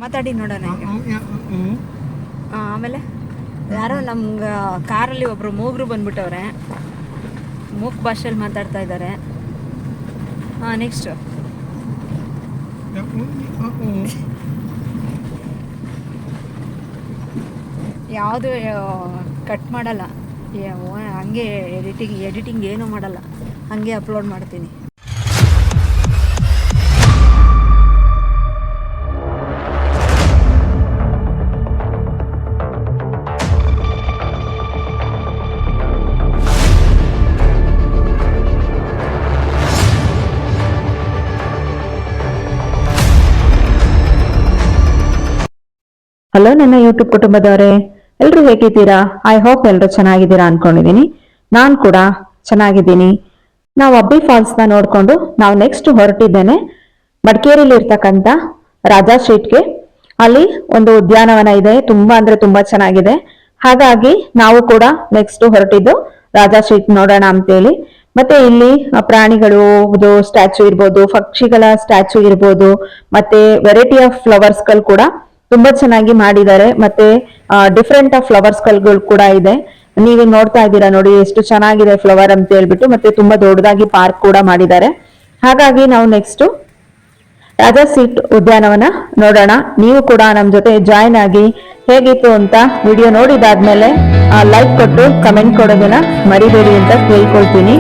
ಮಾತಾಡಿ ನೋಡೋಣ ಈಗ. ಆಮೇಲೆ ಯಾರೋ ನಮ್ಗೆ ಕಾರಲ್ಲಿ ಒಬ್ರು ಮೂಗರು ಬಂದ್ಬಿಟ್ಟವ್ರೆ, ಮೂಕ್ ಭಾಷೆಯಲ್ಲಿ ಮಾತಾಡ್ತಾ ಇದ್ದಾರೆ. ನೆಕ್ಸ್ಟ್ ಯಾವುದು ಕಟ್ ಮಾಡಲ್ಲ, ಹಂಗೆ ಎಡಿಟಿಂಗ್ ಏನೂ ಮಾಡಲ್ಲ, ಹಂಗೆ ಅಪ್ಲೋಡ್ ಮಾಡ್ತೀನಿ. ಹಲೋ ನನ್ನ ಯೂಟ್ಯೂಬ್ ಕುಟುಂಬದವರೇ, ಎಲ್ರು ಹೇಗಿದ್ದೀರಾ? ಐ ಹೋಪ್ ಎಲ್ರು ಚೆನ್ನಾಗಿದ್ದೀರಾ ಅನ್ಕೊಂಡಿದೀನಿ. ನಾನು ಕೂಡ ಚೆನ್ನಾಗಿದ್ದೀನಿ. ನಾವು ಅಬ್ಬಿ ಫಾಲ್ಸ್ ನ ನೋಡ್ಕೊಂಡು ನಾವು ನೆಕ್ಸ್ಟ್ ಹೊರಟಿದ್ದೇನೆ ಮಡಿಕೇರಿಯಲ್ಲಿ ಇರ್ತಕ್ಕಂಥ ರಾಜಾ ಸ್ಟ್ರೀಟ್ಗೆ. ಅಲ್ಲಿ ಒಂದು ಉದ್ಯಾನವನ ಇದೆ, ತುಂಬಾ ಅಂದ್ರೆ ತುಂಬಾ ಚೆನ್ನಾಗಿದೆ. ಹಾಗಾಗಿ ನಾವು ಕೂಡ ನೆಕ್ಸ್ಟ್ ಹೊರಟಿದ್ದು ರಾಜಾ ಸ್ಟ್ರೀಟ್ ನೋಡೋಣ ಅಂತೇಳಿ. ಮತ್ತೆ ಇಲ್ಲಿ ಪ್ರಾಣಿಗಳು ಸ್ಟ್ಯಾಚು ಇರ್ಬೋದು, ಪಕ್ಷಿಗಳ ಸ್ಟ್ಯಾಚು ಇರ್ಬೋದು, ಮತ್ತೆ ವೆರೈಟಿ ಆಫ್ ಫ್ಲವರ್ಸ್ ಗಳು ಕೂಡ ತುಂಬಾ ಚೆನ್ನಾಗಿ ಮಾಡಿದ್ದಾರೆ. ಮತ್ತೆ ಡಿಫ್ರೆಂಟ್ ಆಫ್ ಫ್ಲವರ್ಸ್ ಗಳು ಕೂಡ ಇದೆ. ನೀವು ನೋಡ್ತಾ ಇದ್ದೀರಾ ನೋಡಿ ಎಷ್ಟು ಚೆನ್ನಾಗಿದೆ ಫ್ಲವರ್ ಅಂತ ಹೇಳ್ಬಿಟ್ಟು. ಮತ್ತೆ ತುಂಬಾ ದೊಡ್ಡದಾಗಿ ಪಾರ್ಕ್ ಕೂಡ ಮಾಡಿದ್ದಾರೆ. ಹಾಗಾಗಿ ನಾವು ನೆಕ್ಸ್ಟ್ ರಾಜಾ ಸ್ಟ್ರೀಟ್ ಉದ್ಯಾನವನ ನೋಡೋಣ. ನೀವು ಕೂಡ ನಮ್ ಜೊತೆ ಜಾಯಿನ್ ಆಗಿ ಹೇಗಿತ್ತು ಅಂತ ವಿಡಿಯೋ ನೋಡಿದಾದ್ಮೇಲೆ ಲೈಕ್ ಕೊಟ್ಟು ಕಮೆಂಟ್ ಕೊಡೋದನ್ನ ಮರಿಬೇಡಿ ಅಂತ ಕೇಳ್ಕೊಳ್ತೀನಿ.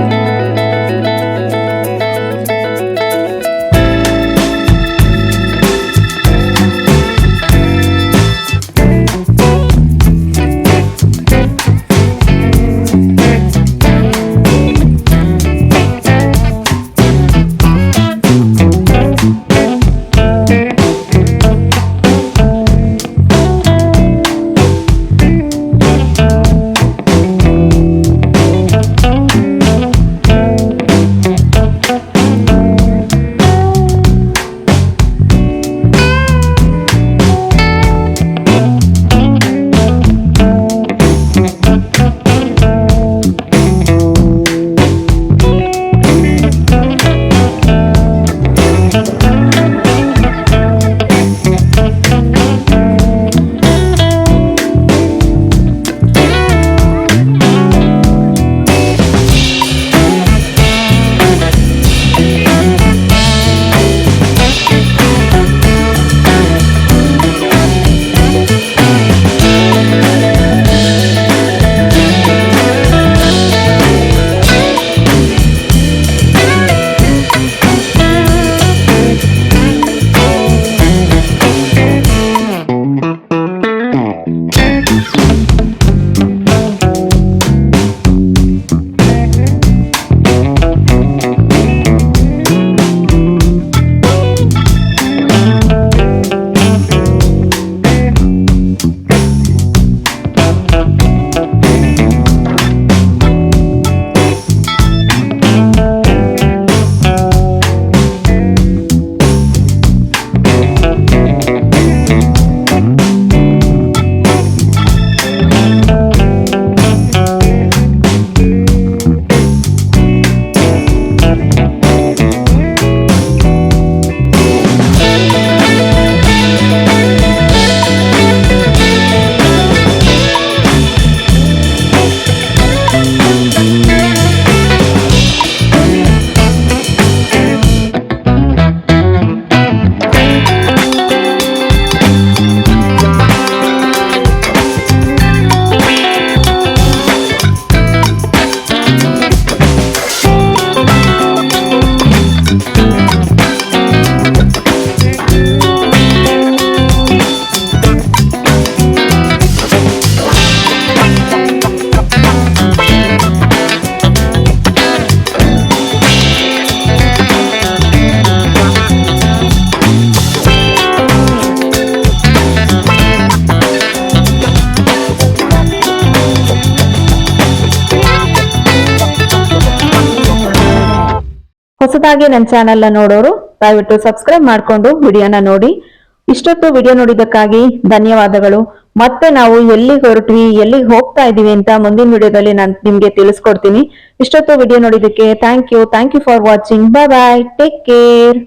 ಹೊಸದಾಗಿ ನನ್ನ ಚಾನೆಲ್ ನೋಡೋರು ದಯವಿಟ್ಟು ಸಬ್ಸ್ಕ್ರೈಬ್ ಮಾಡ್ಕೊಂಡು ವಿಡಿಯೋನ ನೋಡಿ. ಇಷ್ಟೊತ್ತು ವಿಡಿಯೋ ನೋಡಿದ್ದಕ್ಕಾಗಿ ಧನ್ಯವಾದಗಳು. ಮತ್ತೆ ನಾವು ಎಲ್ಲಿಗೆ ಹೊರಟ್ವಿ, ಎಲ್ಲಿಗೆ ಹೋಗ್ತಾ ಇದೀವಿ ಅಂತ ಮುಂದಿನ ವಿಡಿಯೋದಲ್ಲಿ ನಾನು ನಿಮ್ಗೆ ತಿಳಿಸ್ಕೊಡ್ತೀನಿ. ಇಷ್ಟೊತ್ತು ವಿಡಿಯೋ ನೋಡಿದ್ದಕ್ಕೆ thank you for watching. Bye bye, take care.